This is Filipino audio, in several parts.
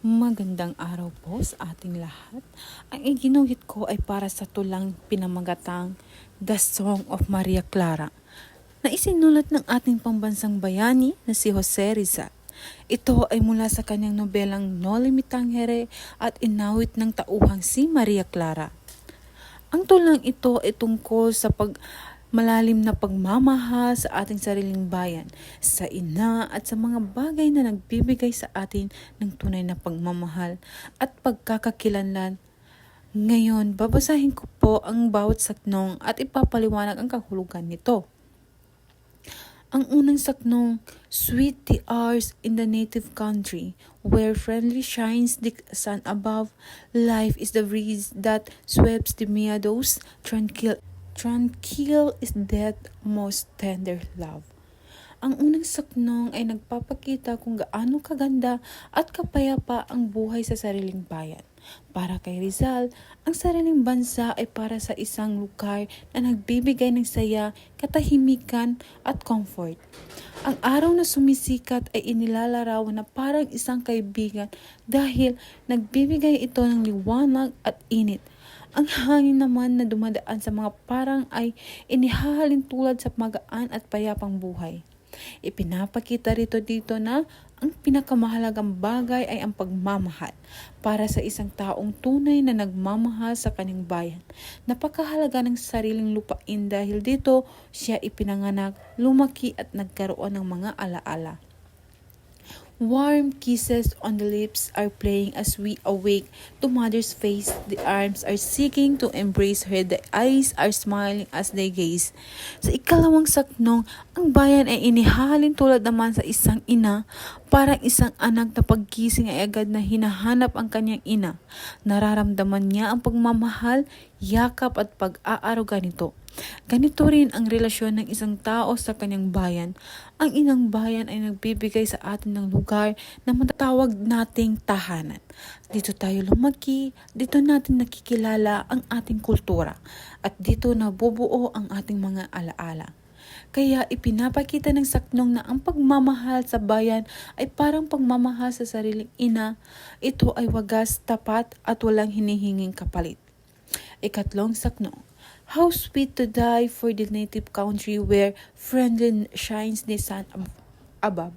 Magandang araw po sa ating lahat. Ang iginuhit ko ay para sa tulang pinamagatang The Song of Maria Clara na isinulat ng ating pambansang bayani na si Jose Rizal. Ito ay mula sa kanyang nobelang Noli Me Tangere at inawit ng tauhang si Maria Clara. Ang tulang ito ay tungkol sa malalim na pagmamahal sa ating sariling bayan, sa ina at sa mga bagay na nagbibigay sa atin ng tunay na pagmamahal at pagkakakilanlan. Ngayon, babasahin ko po ang bawat saknong at ipapaliwanag ang kahulugan nito. Ang unang saknong, sweet the hours in the native country, where friendly shines the sun above, life is the breeze that sweeps the meadows, tranquil is death most tender love. Ang unang saknong ay nagpapakita kung gaano kaganda at kapayapa ang buhay sa sariling bayan. Para kay Rizal, ang sariling bansa ay para sa isang lugar na nagbibigay ng saya, katahimikan at comfort. Ang araw na sumisikat ay inilalarawan na parang isang kaibigan dahil nagbibigay ito ng liwanag at init. Ang hangin naman na dumadaan sa mga parang ay inihahalin tulad sa magaan at payapang buhay. Ipinapakita dito na ang pinakamahalagang bagay ay ang pagmamahal para sa isang taong tunay na nagmamahal sa kanyang bayan. Napakahalaga ng sariling lupain dahil dito siya ipinanganak, lumaki at nagkaroon ng mga alaala. Warm kisses on the lips are playing as we awake to mother's face. The arms are seeking to embrace her. The eyes are smiling as they gaze. Sa ikalawang saknong, ang bayan ay inihahalin tulad naman sa isang ina. Parang isang anak na paggising ay agad na hinahanap ang kanyang ina. Nararamdaman niya ang pagmamahal, yakap at pag-aaruga nito. Ganito rin ang relasyon ng isang tao sa kanyang bayan. Ang inang bayan ay nagbibigay sa atin ng lugar na matatawag nating tahanan. Dito tayo lumaki, dito natin nakikilala ang ating kultura, at dito nabubuo ang ating mga alaala. Kaya ipinapakita ng saknong na ang pagmamahal sa bayan ay parang pagmamahal sa sariling ina. Ito ay wagas, tapat at walang hinihinging kapalit. Ikatlong saknong, how sweet to die for the native country where friendly shines the sun above.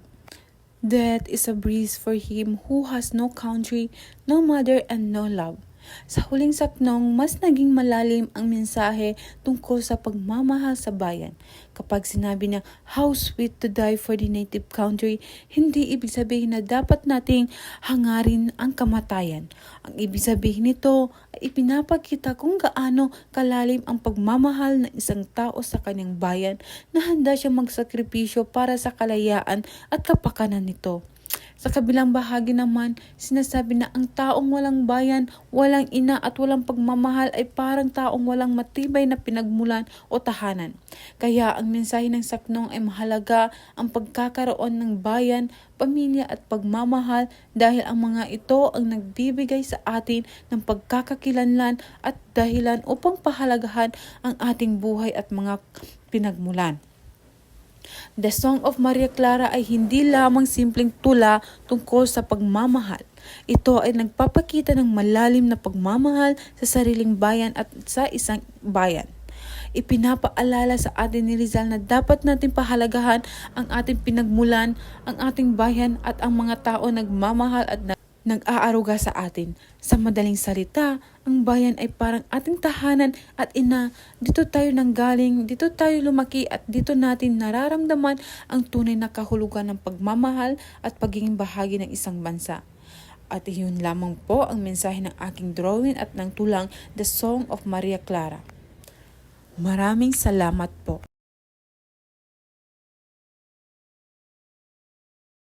Death is a breeze for him who has no country, no mother and no love. Sa huling saknong, mas naging malalim ang mensahe tungkol sa pagmamahal sa bayan. Kapag sinabi na how sweet to die for the native country, hindi ibig sabihin na dapat nating hangarin ang kamatayan. Ang ibig sabihin nito ay ipinapakita kung gaano kalalim ang pagmamahal ng isang tao sa kanyang bayan na handa siyang magsakripisyo para sa kalayaan at kapakanan nito. Sa kabilang bahagi naman, sinasabi na ang taong walang bayan, walang ina at walang pagmamahal ay parang taong walang matibay na pinagmulan o tahanan. Kaya ang mensahe ng saknong ay mahalaga ang pagkakaroon ng bayan, pamilya at pagmamahal dahil ang mga ito ang nagbibigay sa atin ng pagkakakilanlan at dahilan upang pahalagahan ang ating buhay at mga pinagmulan. The Song of Maria Clara ay hindi lamang simpleng tula tungkol sa pagmamahal. Ito ay nagpapakita ng malalim na pagmamahal sa sariling bayan at sa isang bayan. Ipinapaalala sa atin ni Rizal na dapat natin pahalagahan ang ating pinagmulan, ang ating bayan at ang mga tao nagmamahal at nag-aaruga sa atin. Sa madaling salita, ang bayan ay parang ating tahanan at ina. Dito tayo nanggaling, dito tayo lumaki at dito natin nararamdaman ang tunay na kahulugan ng pagmamahal at pagiging bahagi ng isang bansa. At iyon lamang po ang mensahe ng aking drawing at ng tulang The Song of Maria Clara. Maraming salamat po.